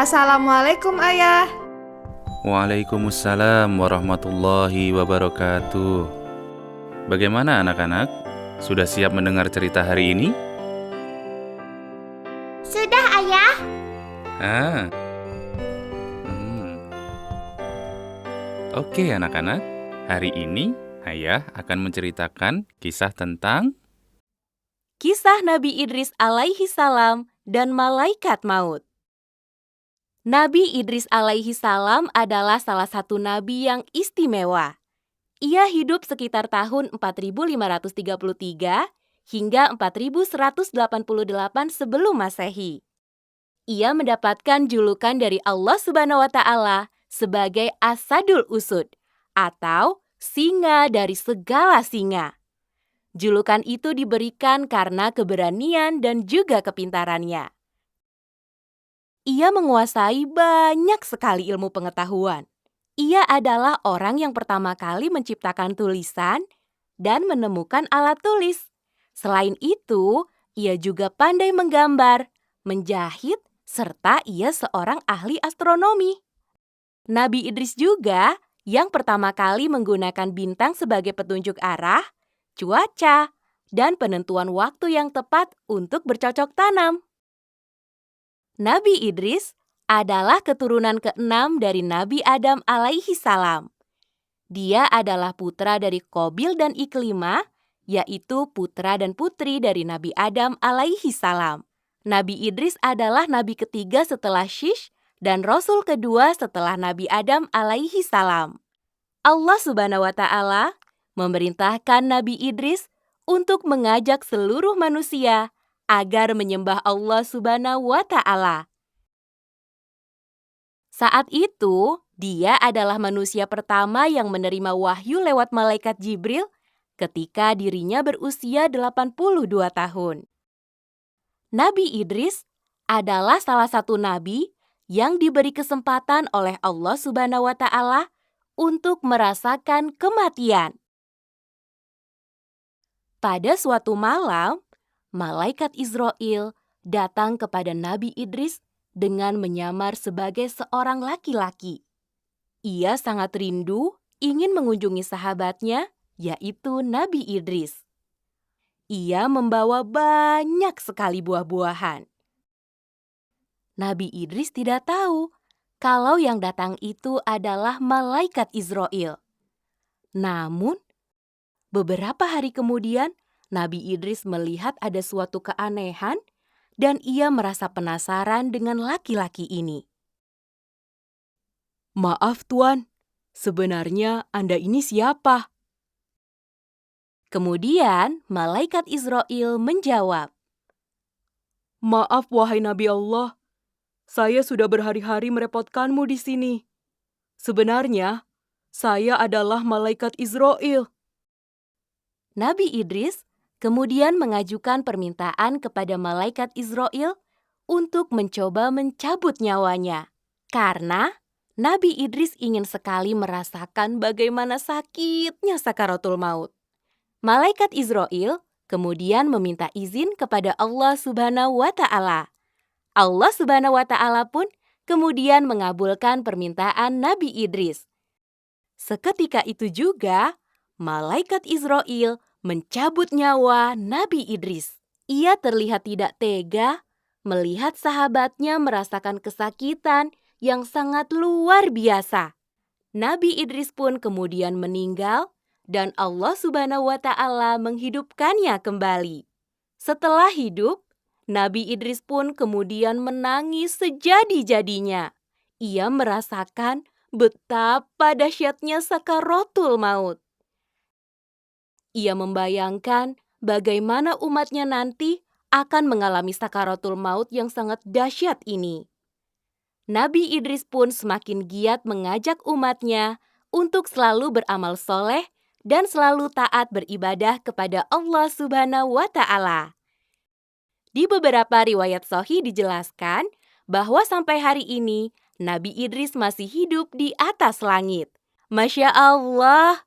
Assalamualaikum Ayah. Waalaikumsalam warahmatullahi wabarakatuh. Bagaimana anak-anak? Sudah siap mendengar cerita hari ini? Sudah, Ayah. Ah. Oke anak-anak, hari ini Ayah akan menceritakan kisah tentang Kisah Nabi Idris alaihi salam dan malaikat maut. Nabi Idris alaihi salam adalah salah satu nabi yang istimewa. Ia hidup sekitar tahun 4533 hingga 4188 sebelum Masehi. Ia mendapatkan julukan dari Allah Subhanahu wa Ta'ala sebagai Asadul Usud atau singa dari segala singa. Julukan itu diberikan karena keberanian dan juga kepintarannya. Ia menguasai banyak sekali ilmu pengetahuan. Ia adalah orang yang pertama kali menciptakan tulisan dan menemukan alat tulis. Selain itu, ia juga pandai menggambar, menjahit, serta ia seorang ahli astronomi. Nabi Idris juga yang pertama kali menggunakan bintang sebagai petunjuk arah, cuaca, dan penentuan waktu yang tepat untuk bercocok tanam. Nabi Idris adalah keturunan ke-6 dari Nabi Adam alaihi salam. Dia adalah putra dari Qabil dan Iklimah, yaitu putra dan putri dari Nabi Adam alaihi salam. Nabi Idris adalah nabi ketiga setelah Shish dan rasul kedua setelah Nabi Adam alaihi salam. Allah Subhanahu wa Ta'ala memerintahkan Nabi Idris untuk mengajak seluruh manusia agar menyembah Allah Subhanahu wa Ta'ala. Saat itu, dia adalah manusia pertama yang menerima wahyu lewat malaikat Jibril ketika dirinya berusia 82 tahun. Nabi Idris adalah salah satu nabi yang diberi kesempatan oleh Allah Subhanahu wa Ta'ala untuk merasakan kematian. Pada suatu malam, malaikat Israel datang kepada Nabi Idris dengan menyamar sebagai seorang laki-laki. Ia sangat rindu ingin mengunjungi sahabatnya, yaitu Nabi Idris. Ia membawa banyak sekali buah-buahan. Nabi Idris tidak tahu kalau yang datang itu adalah malaikat Israel. Namun, beberapa hari kemudian, Nabi Idris melihat ada suatu keanehan dan ia merasa penasaran dengan laki-laki ini. "Maaf Tuan, sebenarnya Anda ini siapa?" Kemudian, malaikat Israel menjawab, "Maaf wahai Nabi Allah, saya sudah berhari-hari merepotkanmu di sini. Sebenarnya, saya adalah malaikat Israel." Nabi Idris kemudian mengajukan permintaan kepada malaikat Israel untuk mencoba mencabut nyawanya. Karena Nabi Idris ingin sekali merasakan bagaimana sakitnya sakaratul maut. Malaikat Israel kemudian meminta izin kepada Allah Subhanahu wa Ta'ala. Allah Subhanahu wa Ta'ala pun kemudian mengabulkan permintaan Nabi Idris. Seketika itu juga, malaikat Israel mencabut nyawa Nabi Idris. Ia terlihat tidak tega melihat sahabatnya merasakan kesakitan yang sangat luar biasa. Nabi Idris pun kemudian meninggal dan Allah Subhanahu wa Ta'ala menghidupkannya kembali. Setelah hidup, Nabi Idris pun kemudian menangis sejadi-jadinya. Ia merasakan betapa dahsyatnya sakaratul maut. Ia membayangkan bagaimana umatnya nanti akan mengalami sakaratul maut yang sangat dahsyat ini. Nabi Idris pun semakin giat mengajak umatnya untuk selalu beramal soleh dan selalu taat beribadah kepada Allah Subhanahu wa Ta'ala. Di beberapa riwayat sahih dijelaskan bahwa sampai hari ini Nabi Idris masih hidup di atas langit. Masya Allah,